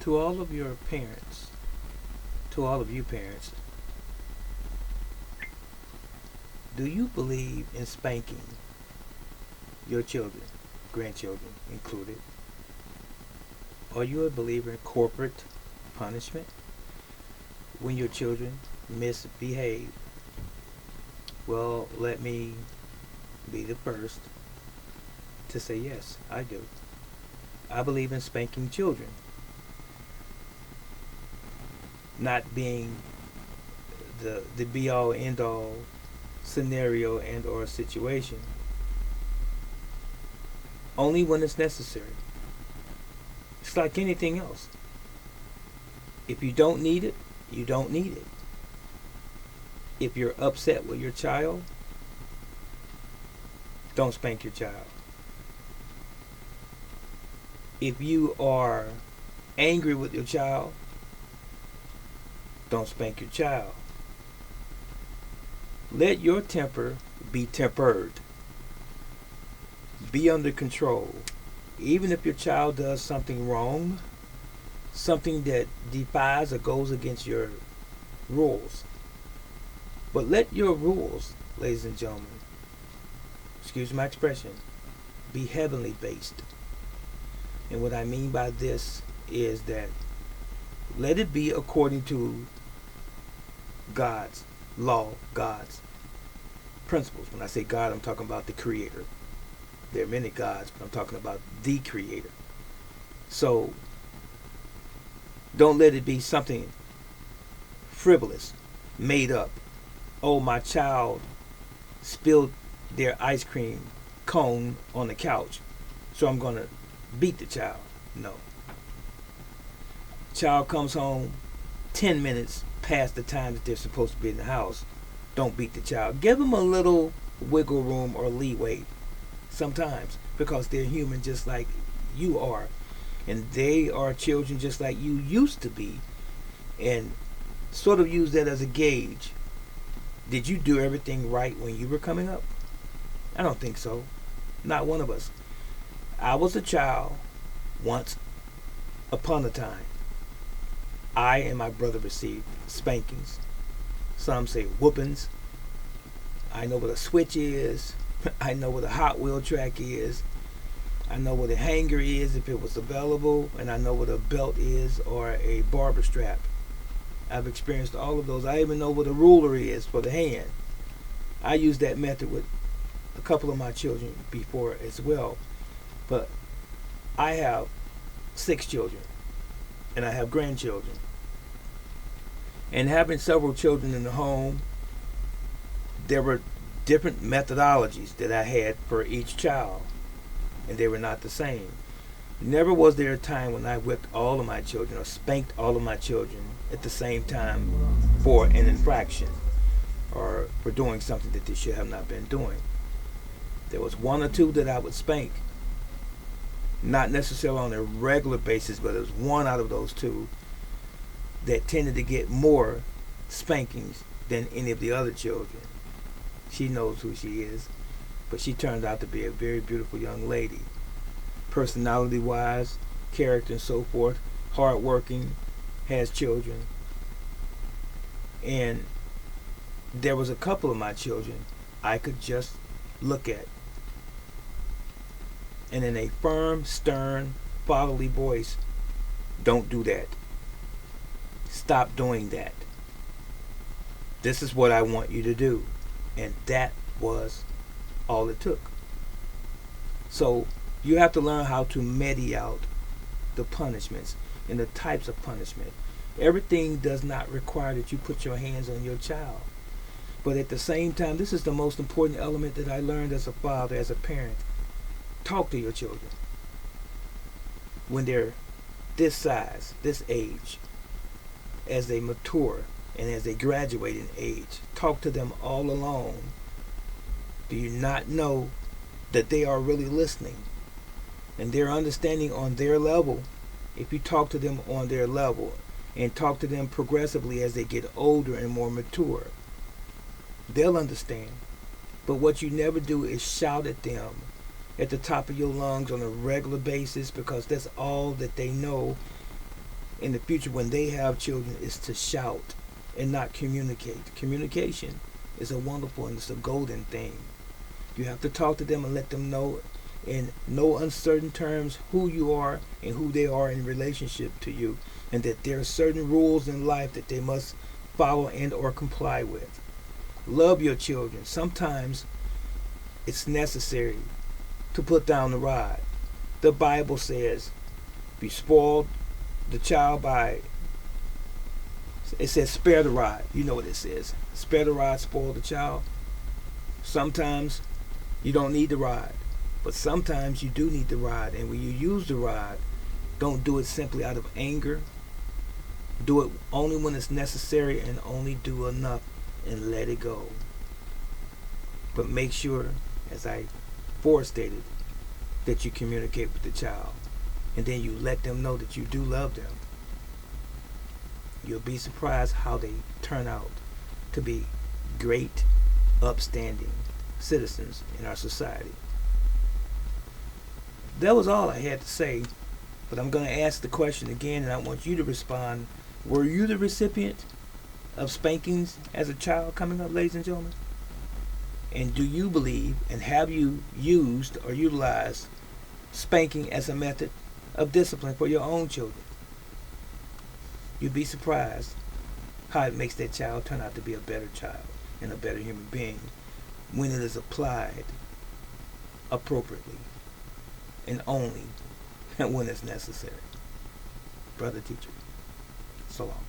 To all of your parents, to all of you parents, do you believe in spanking your children, grandchildren included? Are you a believer in corporate punishment when your children misbehave? Well, let me be the first to say yes, I do. I believe in spanking children, not being the be all end all scenario and or situation. Only when it's necessary. It's like anything else. If you don't need it, you don't need it. If you're upset with your child, don't spank your child. If you are angry with your child, don't spank your child. Let your temper be tempered. Be under control. Even if your child does something wrong, something that defies or goes against your rules. But let your rules, ladies and gentlemen, excuse my expression, be heavenly based. And what I mean by this is that let it be according to God's law, God's principles. When I say God, I'm talking about the Creator. There are many gods, but I'm talking about the Creator. So don't let it be something frivolous, made up. Oh, my child spilled their ice cream cone on the couch, so I'm going to beat the child. No. Child comes home 10 minutes past the time that they're supposed to be in the house. Don't beat the child. Give them a little wiggle room or leeway sometimes, because they're human just like you are, and they are children just like you used to be, and sort of use that as a gauge. Did you do everything right when you were coming up? I don't think so. Not one of us. I was a child once upon a time. I and my brother received spankings. Some say whoopings. I know what a switch is. I know what a Hot Wheel track is. I know what a hanger is if it was available. And I know what a belt is or a barber strap. I've experienced all of those. I even know what a ruler is for the hand. I used that method with a couple of my children before as well. But I have 6 children. And I have grandchildren. And having several children in the home, there were different methodologies that I had for each child, and they were not the same. Never was there a time when I whipped all of my children or spanked all of my children at the same time for an infraction or for doing something that they should have not been doing. There was 1 or 2 that I would spank, not necessarily on a regular basis, but it was 1 out of those 2 that tended to get more spankings than any of the other children. She knows who she is, but she turned out to be a very beautiful young lady. Personality wise, character and so forth, hardworking, has children. And there was a couple of my children I could just look at, and in a firm, stern, fatherly voice, don't do that. Stop doing that. This is what I want you to do. And that was all it took. So you have to learn how to medi out the punishments and the types of punishment. Everything does not require that you put your hands on your child. But at the same time, this is the most important element that I learned as a father, as a parent. Talk to your children. When they're this size, this age, as they mature and as they graduate in age, talk to them all along. Do you not know that they are really listening and they're understanding on their level? If you talk to them on their level and talk to them progressively as they get older and more mature, they'll understand. But what you never do is shout at them at the top of your lungs on a regular basis, because that's all that they know. in the future when they have children is to shout and not communicate. Communication is a wonderful and it's a golden thing. You have to talk to them and let them know in no uncertain terms who you are and who they are in relationship to you, and that there are certain rules in life that they must follow and or comply with. Love your children. Sometimes it's necessary to put down the rod. The Bible says, if you spoil the child by, it says spare the rod. You know what it says. Spare the rod, spoil the child. Sometimes you don't need the rod, but sometimes you do need the rod. And when you use the rod, don't do it simply out of anger. Do it only when it's necessary and only do enough and let it go. But make sure, as I forestated, that you communicate with the child. And then you let them know that you do love them. You'll be surprised how they turn out to be great, upstanding citizens in our society. That was all I had to say, but I'm going to ask the question again, and I want you to respond. Were you the recipient of spankings as a child coming up, ladies and gentlemen? And do you believe, and have you used or utilized spanking as a method of discipline for your own children? You'd be surprised how it makes that child turn out to be a better child and a better human being when it is applied appropriately and only when it's necessary. Brother teacher, so long.